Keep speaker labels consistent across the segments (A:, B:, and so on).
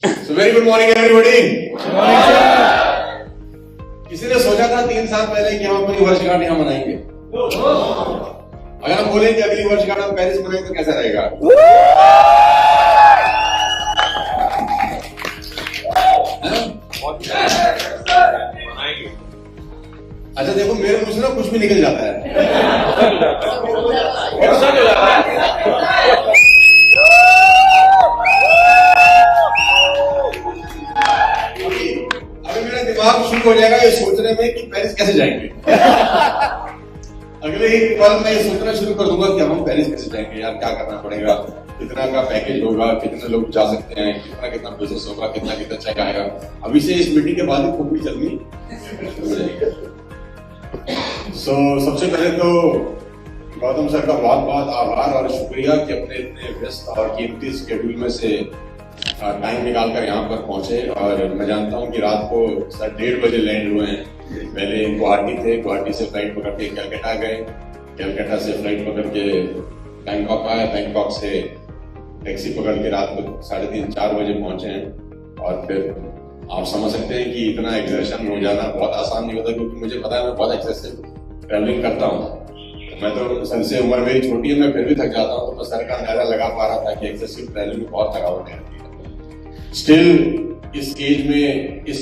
A: So very good morning everybody. किसी ने सोचा था 3 साल पहले कि हम अपनी वर्षगांठ यहाँ मनाएंगे? अगर हम बोले कि अगली वर्षगांठ हम पेरिस मनाएंगे तो कैसा रहेगा? अच्छा देखो, मेरे मुंह से ना कुछ भी निकल जाता है। अभी मेरा दिमाग शुरू हो जाएगा ये सोचने में कि पेरिस कैसे जाएंगे। अगले ही पल में ये सोचना शुरू कर दूंगा कि हम पेरिस कैसे जाएंगे यार, क्या करना पड़ेगा, कितना का पैकेज होगा, कितने लोग जा सकते हैं, कितना कितना बिजनेस होगा, कितना कितना चेक आएगा। अभी से इस मीटिंग के बाद ही खूब भी चलनी हो जाएगी। सबसे पहले तो गौतम सर का बहुत बहुत आभार और शुक्रिया कि अपने इतने व्यस्त और कीमती शेड्यूल में से टाइम निकालकर यहाँ पर पहुंचे। और मैं जानता हूँ कि रात को सर 1:30 बजे लैंड हुए हैं। पहले गुवाहाटी थे, गुवाहाटी से फ्लाइट पकड़ के कलकत्ता गए, कलकत्ता से फ्लाइट पकड़ के बैंकॉक आए, बैंकॉक से टैक्सी पकड़ के रात को 3:30-4 बजे पहुंचे हैं। और फिर आप समझ सकते हैं कि इतना एक्सर्शन हो जाना बहुत आसान नहीं होता, क्योंकि मुझे पता है मैं बहुत एक्सेसिव ट्रैवलिंग करता हूँ। मैं तो सर से उम्र मेरी छोटी है, मैं फिर भी थक जाता हूँ। तो मैं सर का अंदाजा लगा पा रहा था कि एक्सेसिव ट्रैवलिंग में बहुत थकावट है। स्टिल इस एज में इस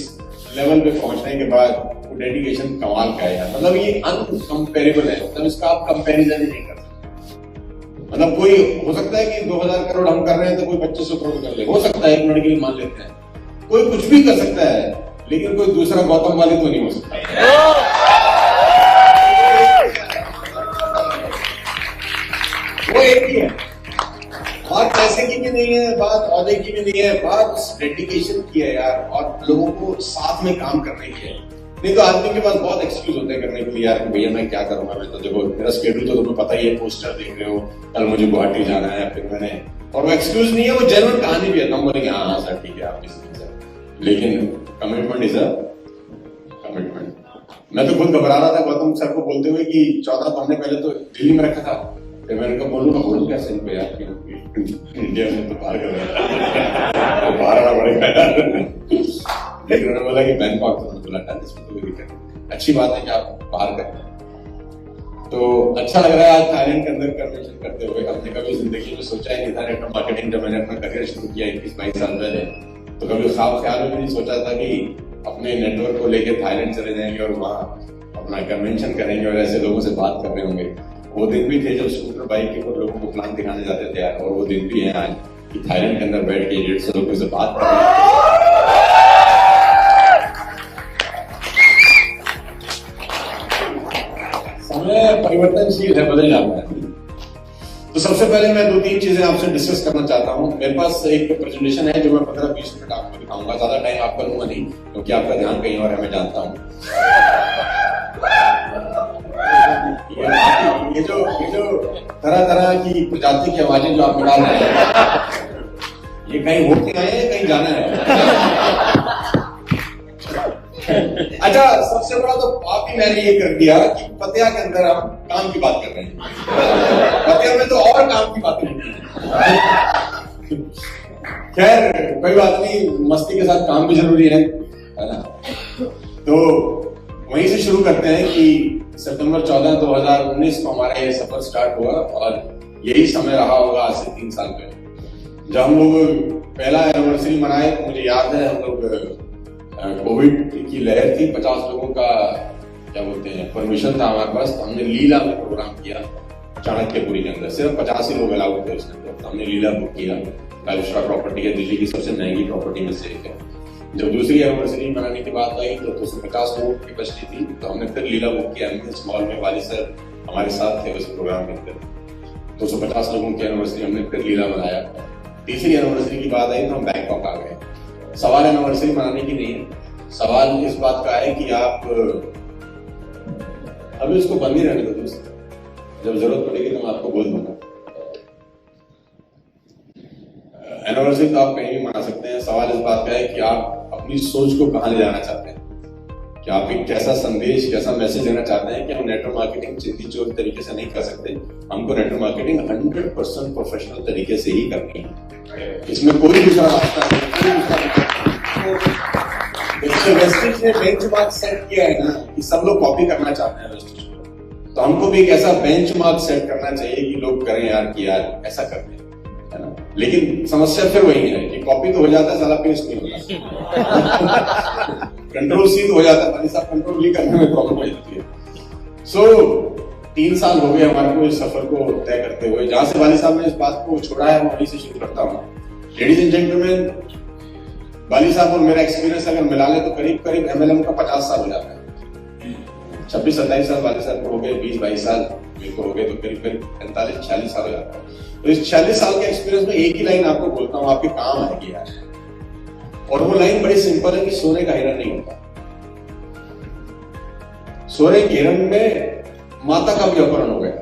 A: लेवल पे पहुंचने के बाद वो डेडिकेशन कमाल का है। मतलब ये अनकंपेरेबल है, मतलब इसका आप कंपैरिजन ही नहीं कर सकते। मतलब कोई हो सकता है कि 2000 करोड़ हम कर रहे हैं तो कोई 2500 करोड़ कर ले, हो सकता है, एक मिनट के लिए मान लेते हैं। कोई कुछ भी कर सकता है, लेकिन कोई दूसरा गौतम वाले तो नहीं हो सकता। वो एक ही है, बात पैसे की भी नहीं है, बात औहदे की भी नहीं है, बात डेडिकेशन की है यार, और लोगों को साथ में काम करने की है। नहीं तो आदमी के पास बहुत एक्सक्यूज होते हैं करने के लिए, यार भैया मैं क्या करूंगा, मैं तो देखो मेरा शेड्यूल तो तुम्हें पता ही है, पोस्टर देख रहे हो, कल मुझे गुवाहाटी जाना है, फिर मैंने, और वो एक्सक्यूज नहीं है, वो जेन्युइन कहानी भी है। हम बोलेंगे हाँ सर ठीक है आप किसी, लेकिन कमिटमेंट इज अ कमिटमेंट। मैं तो खुद घबरा रहा था गौतम सर को बोलते हुए कि 14 तो हमने पहले तो दिल्ली में रखा था, फिर मैंने कहा बोलूँ कैसे इनको यार, इंडिया में तो बाहर कर रहा बाहर आना पड़ेगा। लेकिन उन्होंने बोला कि बैंकॉक, तो मैंने बोला इसमें तो कोई दिक्कत नहीं, अच्छी बात है कि आप बाहर करें। तो अच्छा लग रहा है आज थाईलैंड के अंदर कन्वेंशन करते हुए। हमने कभी जिंदगी में सोचा ही नहीं था, नेटवर्क मार्केटिंग जब मैंने अपना करियर शुरू किया 21-22 साल पहले, तो कभी ख्याल में भी नहीं सोचा था कि अपने नेटवर्क को लेकर थाईलैंड चले जाएंगे और वहाँ अपना कन्वेंशन करेंगे और ऐसे लोगों से बात कर रहे होंगे। वो दिन भी थे जब स्कूटर बाइक के ऊपर लोगों को प्लान दिखाने जाते थे यार, और वो दिन भी है आज कि थाईलैंड के अंदर बैठ के 150 लोगों से बात कर रहे हैं। समय परिवर्तनशील है, बदल जाता है। तो सबसे पहले मैं 2-3 चीजें आपसे डिस्कस करना चाहता हूँ। मेरे पास एक प्रेजेंटेशन है जो मैं 15-20 मिनट आपको दिखाऊंगा, ज्यादा टाइम आपका लूंगा नहीं, क्योंकि आपका ध्यान कहीं और है, मैं जानता हूँ। ये जो तरह तरह की प्रजाति की आवाजें जो आप निकाल रहे हैं, ये कहीं होके आए हैं, कहीं जाना है। अच्छा, सबसे बड़ा तो पाप ही मैंने ये कर दिया कि पतिया के अंदर हम काम की बात कर रहे हैं, पतिया में तो और काम की बात नहीं है। खैर कोई बात नहीं, मस्ती के साथ काम भी जरूरी है ना। तो वहीं से शुरू करते हैं कि सितंबर 14, 2019 को हमारा ये सफर स्टार्ट हुआ, और यही समय रहा होगा आज से 3 साल पहले जब हम लोग पहला एनिवर्सरी मनाए। तो मुझे याद है हम लोग कोविड की लहर थी, 50 लोगों का क्या बोलते हैं परमिशन था हमारे पास, तो हमने लीला में प्रोग्राम किया चाणक्यपुरी के अंदर। सिर्फ 50 ही लोग अलाउड थे उसके अंदर, तो हमने लीला बुक किया। 5 स्टार प्रॉपर्टी है, दिल्ली की सबसे महंगी प्रॉपर्टी में से एक है। जब दूसरी एनिवर्सरी मनाने की बात आई तो 250 लोगों की कैपेसिटी थी, तो हमने फिर लीला बुक किया। एमएस मॉल में वाली सर हमारे साथ थे उस प्रोग्राम के अंदर। 250 लोगों की एनिवर्सरी हमने फिर लीला मनाया। तीसरी एनिवर्सरी की बात आई तो हम बैंकॉक आ गए। सवाल एनिवर्सरी मनाने की नहीं है, सवाल इस बात का है कि आप अभी उसको बंद ही रहने दो दोस्त, जब जरूरत पड़ेगी तो मैं आपको बोल दूंगा। एनिवर्सरी तो आप कहीं भी मना सकते हैं, सवाल इस बात का है कि आप अपनी सोच को कहां ले जाना चाहते हैं। कि आप एक कैसा संदेश, कैसा मैसेज देना चाहते हैं कि हम नेटवर्क मार्केटिंग सीधी चोर तरीके से नहीं कर सकते, हमको नेटवर्क मार्केटिंग 100% प्रोफेशनल तरीके से ही करनी है, इसमें कोई दूसरा रास्ता नहीं, कोई दूसरा वेस्टिज ने बेंचमार्क सेट किया है ना कि सब लोग कॉपी करना चाहते हैं वेस्टिज को, तो हमको भी एक ऐसा बेंचमार्क सेट करना चाहिए कि लोग करें यार कि यार ऐसा करते हैं, है ना। लेकिन समस्या फिर वही है कि कॉपी तो हो जाता है, साला पेस्ट नहीं होता। कंट्रोल सी तो हो जाता है, साहब कंट्रोल भी करने में प्रॉब्लम हो जाती है। सो 3 साल हो गए हमारे को इस सफर को तय करते हुए। जहां से वाली साहब ने इस बात को छोड़ा है वहीं से शुरू करता हूँ। लेडीज एंड जेंटलमैन, वाली साहब और मेरा एक्सपीरियंस अगर मिला ले तो करीब करीब MLM का 50 साल हो जाता है। 26-27 साल वाले साहब को हो गए, 20-22 साल मेरे को हो गए, तो करीब करीब 45-46 साल हो जाता है। तो इस 46 साल के एक्सपीरियंस में एक ही लाइन आपको बोलता हूँ, आपके काम आएगी यार, और वो लाइन बड़ी सिंपल है कि सोने का हिरण नहीं होता। सोने के हिरण में माता का भी अपहरण हो गया।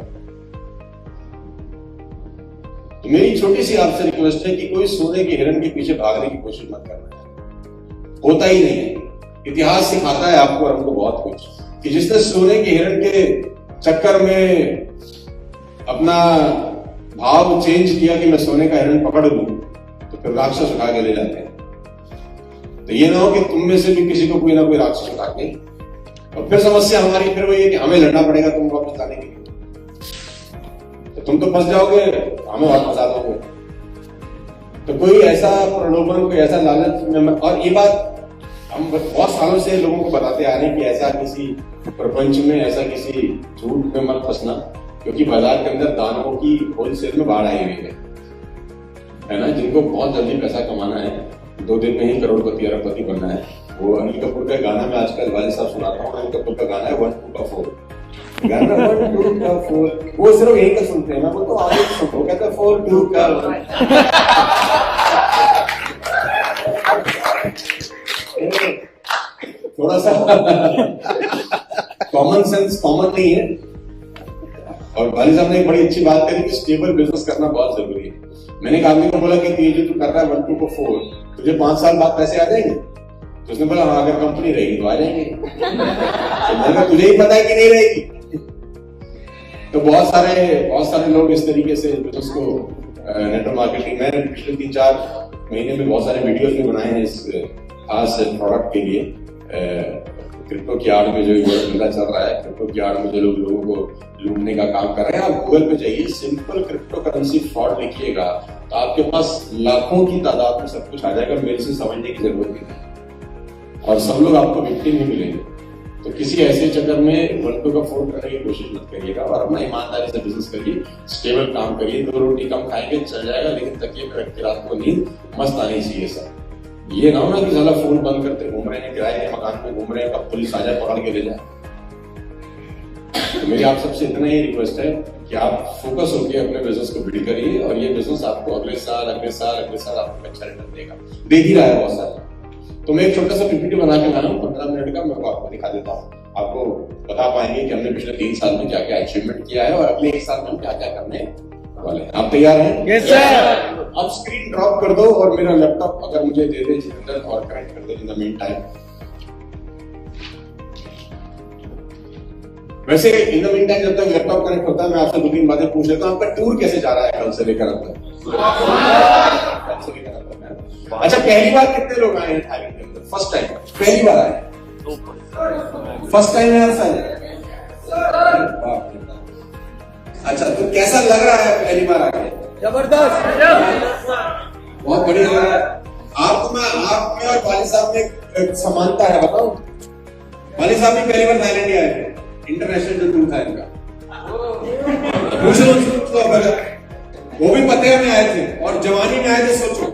A: तो मेरी छोटी सी आपसे रिक्वेस्ट है कि कोई सोने के हिरण के पीछे भागने की कोशिश मत करना, होता ही नहीं है। इतिहास सिखाता है आपको और हमको बहुत कुछ, कि जिसने सोने के हिरण के चक्कर में अपना भाव चेंज किया कि मैं सोने का हिरण पकड़ लूं, तो फिर राक्षस उठा के ले जाते हैं। तो ये ना हो कि तुम में से भी किसी को कोई ना कोई राक्षस उठा के, और फिर समस्या हमारी फिर वही है कि हमें लड़ना पड़ेगा तुमको वापस लाने के लिए, तो तुम तो फंस जाओगे, हमें वापस आ दोगे। तो कोई ऐसा प्रलोभन, कोई ऐसा लालच में, और ये बात हम बहुत सालों से लोगों को बताते आ रहे हैं कि ऐसा किसी प्रपंच में, ऐसा किसी झूठ में मत फंसना, क्योंकि बाजार के अंदर दानवों की होलसेल में बाढ़ आई हुई है ना। जिनको बहुत जल्दी पैसा कमाना है, 2 दिन में ही करोड़पति अरबपति बनना है, वो अनिल कपूर का गाना में आजकल वाले साहब सुनाता हूँ। अनिल कपूर का गाना है 1 2 का 4, गाना 1 2 का 4, वो सिर्फ यही का सुनते हैं, मैं वो तो आगे सुनो, कहते हैं 4 2 का। थोड़ा सा कॉमन सेंस कॉमन नहीं है। और वाली साहब ने एक बड़ी अच्छी बात करी कि स्टेबल बिजनेस करना बहुत जरूरी है। मैंने एक आदमी को बोला कि ये जो तू कर रहा है 1 2 को 4, तुझे 5 साल बाद पैसे आ जाएंगे? तो उसने बोला हाँ, अगर कंपनी रहेगी तो आ जाएंगे। तो मैंने तुझे ही पता है कि नहीं रहेगी। तो बहुत सारे लोग इस तरीके से बिजनेस को नेटवर्क मार्केटिंग में पिछले 3-4 महीने में बहुत सारे वीडियोस भी बनाए हैं इस खास प्रोडक्ट के लिए। क्रिप्टो की आड़ में जो धंधा चल रहा है, क्रिप्टो की आड़ में जो लोगों को लूटने का काम कर रहे हैं, आप गूगल पे जाइए, सिंपल क्रिप्टो करेंसी फ्रॉड लिखिएगा तो आपके पास लाखों की तादाद में सब कुछ आ जाएगा। मेरे से समझने की जरूरत नहीं, और सब लोग आपको विक्टिम ही मिलेंगे। तो किसी ऐसे चक्कर में 1 2 का 4 करने की कोशिश मत करिएगा, और अपना ईमानदारी से बिजनेस करिए, स्टेबल काम करिए। 2 रोटी कम खाएंगे चल जाएगा, लेकिन तकिए पे रख के रात को नींद मस्त आनी चाहिए। सर ये ना हो ना कि साला फोन बंद करते घूम रहे हैं, किराए के मकान में घूम रहे हैं, कब पुलिस आ जाए पकड़ के ले जाए। तो मेरी आप सबसे इतना ही रिक्वेस्ट है कि आप फोकस होकर अपने बिजनेस को बिल्ड करिए, और ये बिजनेस आपको अगले साल आपको अच्छा रिटर्न देगा, दे ही रहा है बहुत सारा। तो मैं एक छोटा सा पीपीटी बना के लाया हूँ 15 मिनट का, मैं आपको दिखा देता हूँ। आपको बता पाएंगे कि हमने पिछले 3 साल में क्या क्या अचीवमेंट किया है, और अगले 1 साल में हम क्या क्या करने वाले हैं। आप तैयार हैं?
B: Yes sir.
A: अब स्क्रीन ड्रॉप कर दो और मेरा लैपटॉप अगर मुझे दे दे जितेंद्र, और कनेक्ट कर दे इन द मीन टाइम। वैसे इन द मीन टाइम जब तक लैपटॉप कनेक्ट होता है, मैं आपसे 2-3 बातें पूछ लेता हूँ। आपका टूर कैसे जा रहा है कल से लेकर अब तक? अच्छा, पहली बार कितने लोग आए हैं थाईलैंड के अंदर? फर्स्ट टाइम, पहली बार आए, फर्स्ट टाइम है सर। अच्छा, तो कैसा लग रहा है पहली बार आके?
B: जबरदस्त,
A: बहुत बढ़िया लग रहा है। आप में और वाली साहब में एक समानता है, बताओ। वाली साहब भी पहली बार थाईलैंड आए थे, इंटरनेशनल जो टूर था इनका। वो भी पते में आए थे और जवानी में आए थे, सोचो।